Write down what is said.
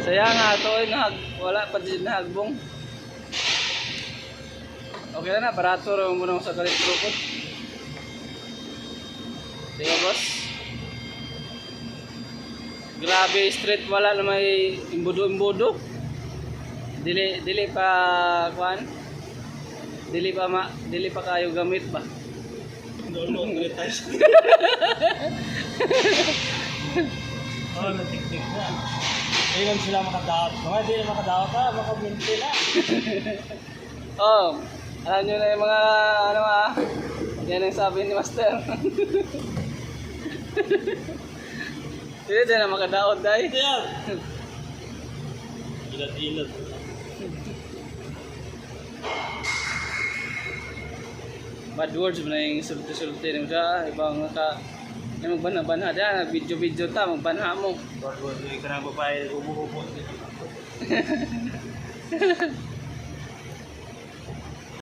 Saya nga to ay wala pa din nahagbong. Okay na na, barato rin mo sa kalit krukot. Sige boss. Grabe street, wala na may imbudo-imbudo. Dili pa kuan. Dili pa kayo gamit ba? Doon gritay. Oh, natiktik na. Ayun sila makadawat. Mga di na makadawat ka, makabinti na. Oh, alam nyo na yung mga ano yan ang sabi ni Master. Hindi din na makadaot dahil. Yan. Ilat-ilat. Bad words mo na yung sulti-sulti mo siya. Ibang yung magbana-bana. Diyan, video-video ta, magbana mo. Bad word, hindi ka na babae, umuubot.